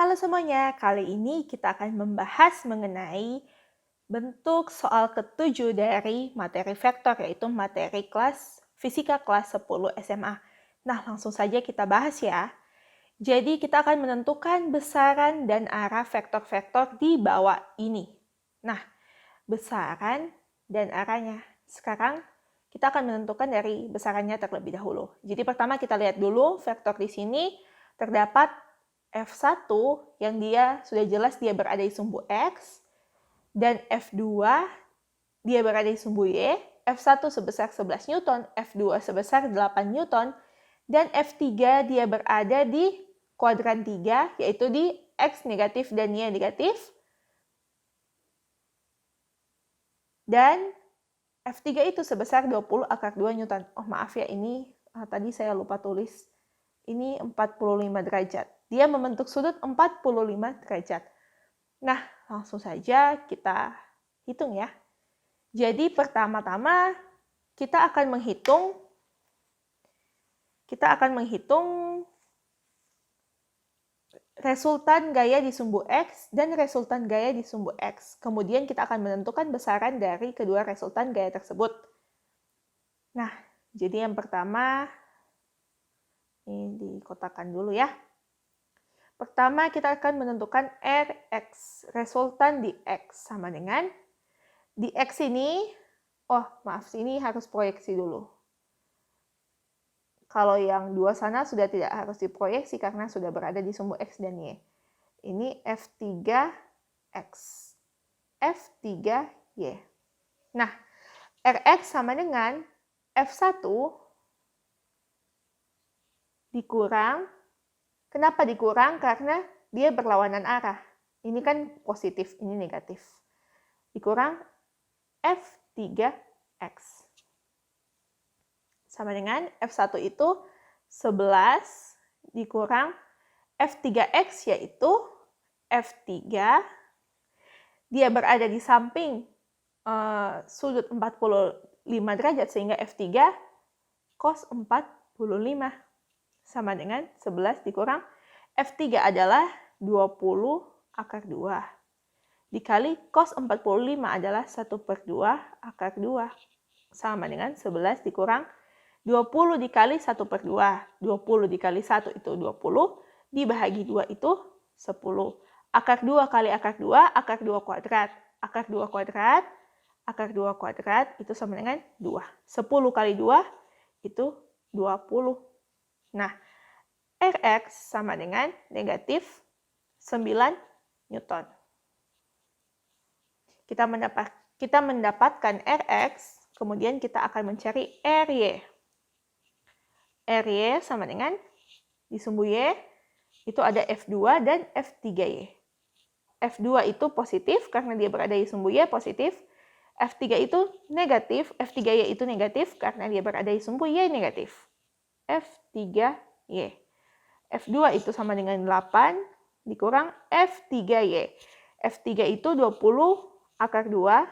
Halo semuanya, kali ini kita akan membahas mengenai bentuk soal ketujuh dari materi vektor, yaitu materi kelas Fisika kelas 10 SMA. Nah, langsung saja kita bahas ya. Jadi kita akan menentukan besaran dan arah vektor-vektor di bawah ini. Nah, besaran dan arahnya. Sekarang kita akan menentukan dari besarannya terlebih dahulu. Jadi pertama kita lihat dulu vektor di sini terdapat F1 yang dia sudah jelas dia berada di sumbu X, dan F2 dia berada di sumbu Y, F1 sebesar 11 Newton, F2 sebesar 8 Newton, dan F3 dia berada di kuadran 3, yaitu di X negatif dan Y negatif. Dan F3 itu sebesar 20 akar 2 Newton. Oh maaf ya, ini tadi saya lupa tulis. Ini 45 derajat. Dia membentuk sudut 45 derajat. Nah, langsung saja kita hitung ya. Jadi pertama-tama kita akan menghitung resultan gaya di sumbu X dan resultan gaya di sumbu X. Kemudian kita akan menentukan besaran dari kedua resultan gaya tersebut. Nah, jadi yang pertama, ini dikotakkan dulu ya. Pertama kita akan menentukan Rx, resultan di X sama dengan, di X ini, ini harus proyeksi dulu. Kalau yang dua sana sudah tidak harus diproyeksi karena sudah berada di sumbu X dan Y. Ini F3X, F3Y. Nah, Rx sama dengan F1 dikurang, kenapa dikurang? Karena dia berlawanan arah. Ini kan positif, ini negatif. Dikurang F3X. Sama dengan F1 itu 11 dikurang F3X, yaitu F3. Dia berada di samping sudut 45 derajat, sehingga F3 cos 45. Sama dengan 11 dikurang F3 adalah 20 akar 2. Dikali cos 45 adalah 1/2 akar 2. Sama dengan 11 dikurang 20 dikali 1/2. 20 dikali 1 itu 20. Dibagi 2 itu 10. Akar 2 kali akar 2, akar 2 kuadrat. Akar 2 kuadrat, akar 2 kuadrat itu sama dengan 2. 10 kali 2 itu 20. Nah, Rx sama dengan negatif 9 Newton. Kita mendapatkan Rx, kemudian kita akan mencari Ry. Ry sama dengan, di sumbu Y, itu ada F2 dan F3Y. F2 itu positif karena dia berada di sumbu Y, positif. F3 itu negatif, F3Y itu negatif karena dia berada di sumbu Y, negatif. F3Y. F2 itu sama dengan 8 dikurang F3Y. F3 itu 20 akar 2.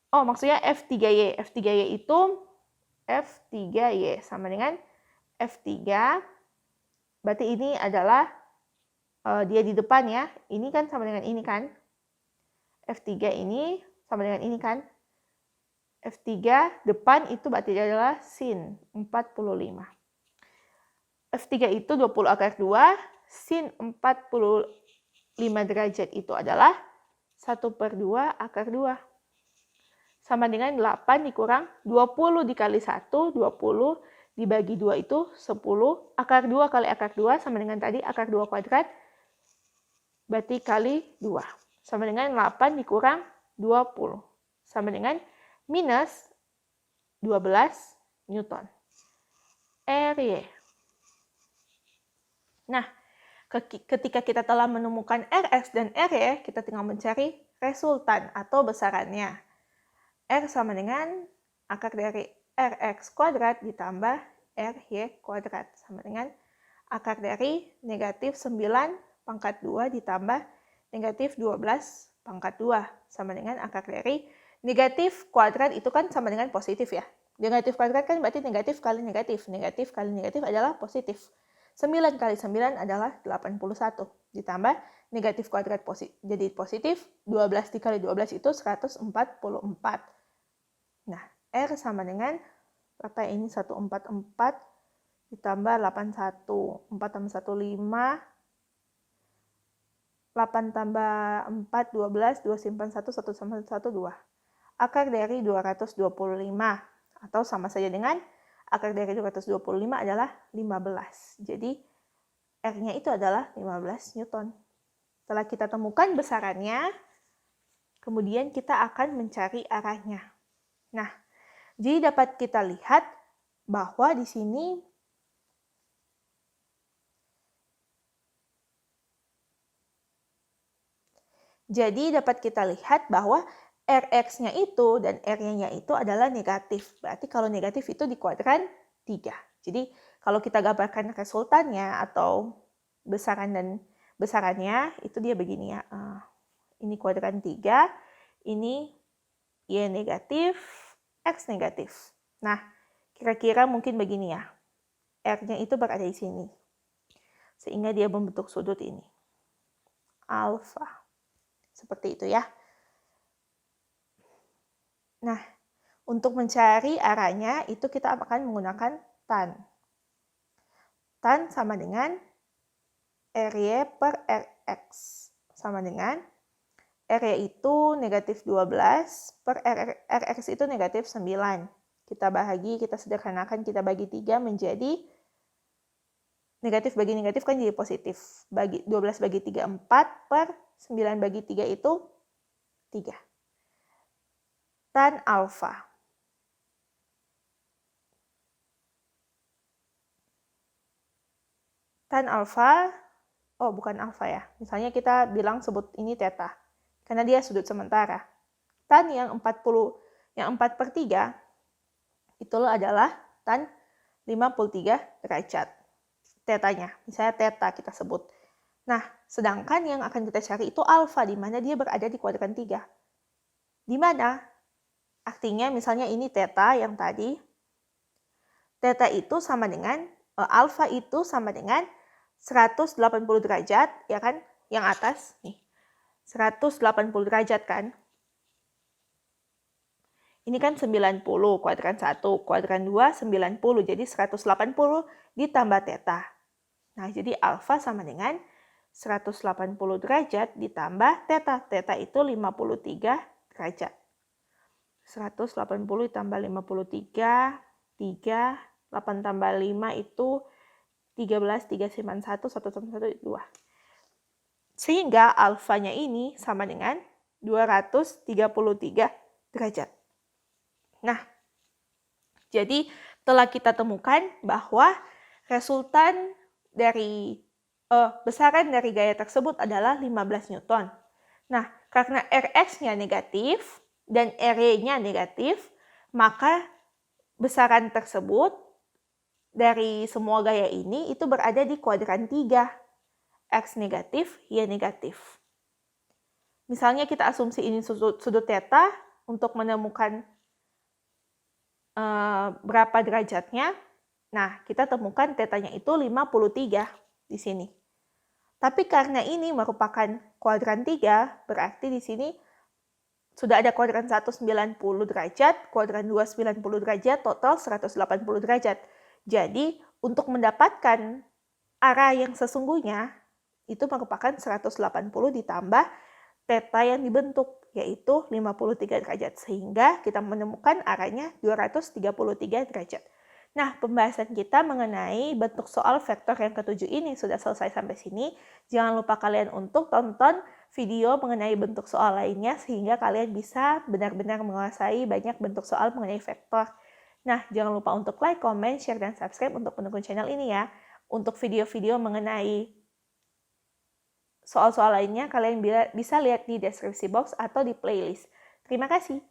Oh, maksudnya F3Y. F3Y itu F3Y sama dengan F3. Berarti ini adalah dia di depan ya. Ini kan sama dengan ini kan. F3 ini sama dengan ini kan. F3 depan itu berarti adalah sin 45. F3 itu 20 akar 2. Sin 45 derajat itu adalah 1/2 akar 2. Sama dengan 8 dikurang 20 dikali 1, 20 dibagi 2 itu 10. Akar 2 kali akar 2 sama dengan tadi akar 2 kuadrat, berarti kali 2. Sama dengan 8 dikurang 20. Sama dengan minus 12 Newton. Ry. Nah, ketika kita telah menemukan Rx dan Ry, kita tinggal mencari resultan atau besarannya. R sama dengan akar dari Rx kuadrat ditambah Ry kuadrat. Sama dengan akar dari negatif 9 pangkat 2 ditambah negatif 12 pangkat 2. Sama dengan akar dari negatif kuadrat itu kan sama dengan positif ya. Negatif kuadrat kan berarti negatif kali negatif. Negatif kali negatif adalah positif. 9 kali 9 adalah 81. Ditambah negatif kuadrat jadi positif, 12 dikali 12 itu 144. Nah, R sama dengan, kata ini 144, ditambah 81. 4 tambah 1, 5. 8 tambah 4, 12. 2 simpan 1, 1 sama 1, 2. Akar dari 225. Atau sama saja dengan akar dari 225 adalah 15. Jadi, R-nya itu adalah 15 Newton. Setelah kita temukan besarannya, kemudian kita akan mencari arahnya. Nah, jadi dapat kita lihat bahwa di sini Rx-nya itu dan R-nya itu adalah negatif. Berarti kalau negatif itu di kuadran 3. Jadi kalau kita gambarkan resultannya atau besarannya itu dia begini ya. Ini kuadran 3, ini Y negatif, X negatif. Nah, kira-kira mungkin begini ya. R-nya itu berada di sini. Sehingga dia membentuk sudut ini. Alfa. Seperti itu ya. Nah, untuk mencari arahnya itu kita akan menggunakan tan. Tan sama dengan RY per RX. Sama dengan RY itu negatif 12 per RX itu negatif 9. Kita sederhanakan, kita bagi 3 menjadi negatif bagi negatif kan jadi positif. 12 bagi 3, 4 per 9 bagi 3 itu 3. Tan alfa. Tan alfa, bukan alfa ya. Misalnya kita sebut ini theta. Karena dia sudut sementara. Tan yang 4/3, itu adalah tan 53 derajat. Tetanya, misalnya theta kita sebut. Nah, sedangkan yang akan kita cari itu alfa, di mana dia berada di kuadran 3. Di mana? Artinya misalnya ini theta yang tadi. Theta itu sama dengan, alfa itu sama dengan 180 derajat, ya kan? Yang atas, nih. 180 derajat kan? Ini kan 90, kuadran 1, kuadran 2, 90. Jadi 180 ditambah theta. Nah, jadi alfa sama dengan 180 derajat ditambah theta. Theta itu 53 derajat. 180 ditambah 53, 3, 8 tambah 5 itu 13, 3 simpan 1, 1 tambah 1, 2. Sehingga alfanya ini sama dengan 233 derajat. Nah, jadi telah kita temukan bahwa resultan dari besaran dari gaya tersebut adalah 15 Newton. Nah, karena Rx-nya negatif dan R-nya negatif, maka besaran tersebut dari semua gaya ini itu berada di kuadran 3. X negatif, Y negatif. Misalnya kita asumsi ini sudut theta untuk menemukan berapa derajatnya. Nah, kita temukan tetanya itu 53 di sini. Tapi karena ini merupakan kuadran 3, berarti di sini sudah ada kuadran 1 90 derajat, kuadran 2 90 derajat, total 180 derajat. Jadi, untuk mendapatkan arah yang sesungguhnya, itu merupakan 180 ditambah theta yang dibentuk, yaitu 53 derajat. Sehingga kita menemukan arahnya 233 derajat. Nah, pembahasan kita mengenai bentuk soal vektor yang ketujuh ini sudah selesai sampai sini. Jangan lupa kalian untuk tonton video mengenai bentuk soal lainnya, sehingga kalian bisa benar-benar menguasai banyak bentuk soal mengenai vektor. Nah, jangan lupa untuk like, comment, share, dan subscribe untuk mendukung channel ini ya. Untuk video-video mengenai soal-soal lainnya, kalian bisa lihat di deskripsi box atau di playlist. Terima kasih.